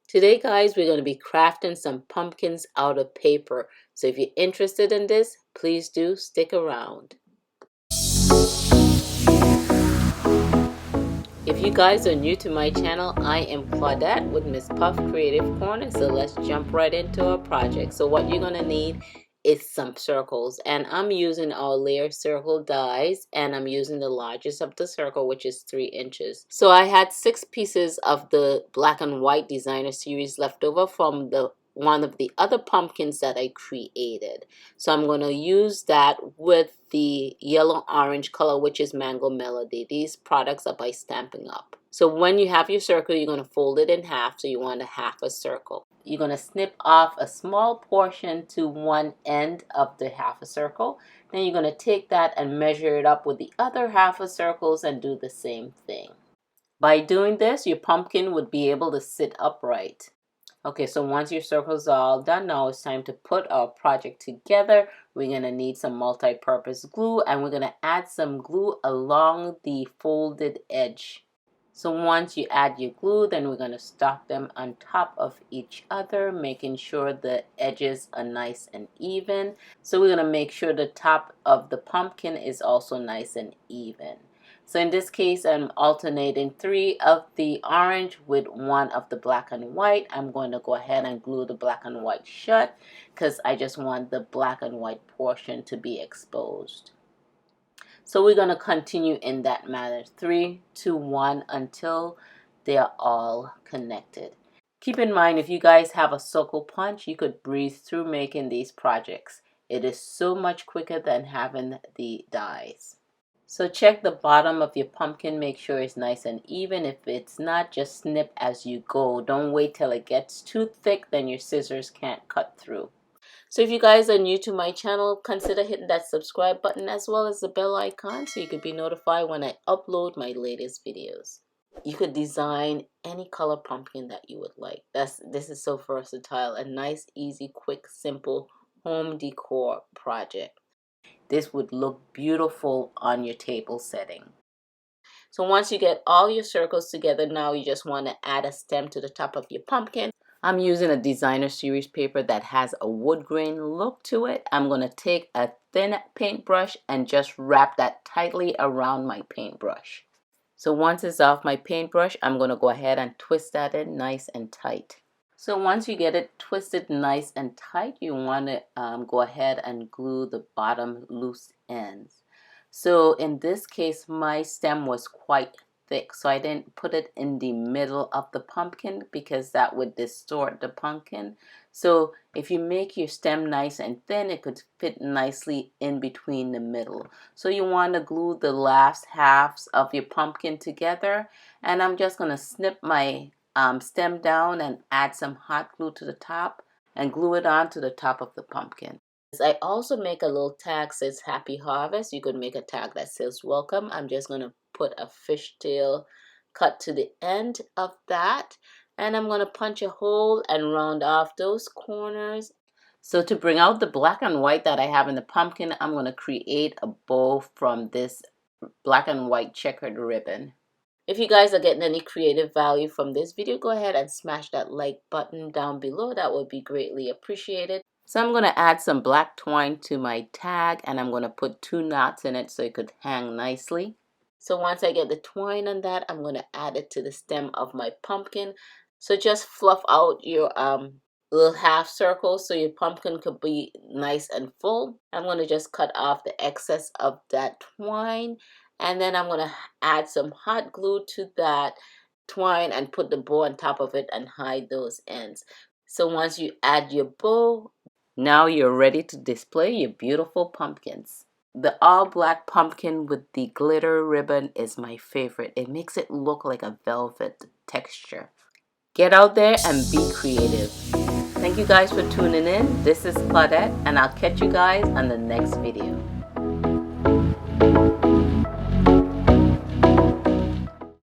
Today, guys, we're going to be crafting some pumpkins out of paper. So if you're interested in this, please do stick around. If you guys are new to my channel, I am Claudette with MsPuff Creative Corner. So let's jump right into our project. So what you're going to need is some circles, and I'm using our layer circle dies, and I'm using the largest of the circle, which is 3 inches. So I had 6 pieces of the black and white designer series left over from one of the other pumpkins that I created. So I'm going to use that with the yellow orange color, which is Mango Melody. These products are by Stampin' Up. So when you have your circle, you're going to fold it in half. So you want a half a circle. You're going to snip off a small portion to one end of the half a circle. Then you're going to take that and measure it up with the other half a circles and do the same thing. By doing this, your pumpkin would be able to sit upright. Okay, so once your circles are all done, now it's time to put our project together. We're going to need some multi-purpose glue, and we're going to add some glue along the folded edge. So once you add your glue, then we're going to stock them on top of each other, making sure the edges are nice and even. So we're going to make sure the top of the pumpkin is also nice and even. So in this case, I'm alternating 3 of the orange with 1 of the black and white. I'm going to go ahead and glue the black and white shut because I just want the black and white portion to be exposed. So we're going to continue in that manner, 3, 2, 1, until they are all connected. Keep in mind, if you guys have a circle punch, you could breeze through making these projects. It is so much quicker than having the dies. So check the bottom of your pumpkin, make sure it's nice and even. If it's not, just snip as you go. Don't wait till it gets too thick, then your scissors can't cut through. So if you guys are new to my channel, consider hitting that subscribe button as well as the bell icon so you could be notified when I upload my latest videos. You could design any color pumpkin that you would like. This is so versatile. A nice, easy, quick, simple home decor project. This would look beautiful on your table setting. So once you get all your circles together, now you just want to add a stem to the top of your pumpkin. I'm using a designer series paper that has a wood grain look to it. I'm going to take a thin paintbrush and just wrap that tightly around my paintbrush. So once it's off my paintbrush, I'm going to go ahead and twist that in nice and tight. So once you get it twisted nice and tight, you want to go ahead and glue the bottom loose ends. So in this case, my stem was quite thick, so I didn't put it in the middle of the pumpkin because that would distort the pumpkin. So if you make your stem nice and thin, it could fit nicely in between the middle. So you want to glue the last halves of your pumpkin together, and I'm just going to snip my stem down and add some hot glue to the top and glue it on to the top of the pumpkin. I also make a little tag that says Happy Harvest. You could make a tag that says Welcome. I'm just going to put a fishtail cut to the end of that, and I'm going to punch a hole and round off those corners. So to bring out the black and white that I have in the pumpkin, I'm going to create a bow from this black and white checkered ribbon. If you guys are getting any creative value from this video, go ahead and smash that like button down below. That would be greatly appreciated. So I'm going to add some black twine to my tag, and I'm going to put 2 knots in it so it could hang nicely. So once I get the twine on that, I'm going to add it to the stem of my pumpkin. So just fluff out your little half circle so your pumpkin could be nice and full. I'm going to just cut off the excess of that twine, and then I'm going to add some hot glue to that twine and put the bow on top of it and hide those ends. So once you add your bow, now you're ready to display your beautiful pumpkins. The all black pumpkin with the glitter ribbon is my favorite. It makes it look like a velvet texture. Get out there and be creative. Thank you guys for tuning in. This is Claudette, and I'll catch you guys on the next video.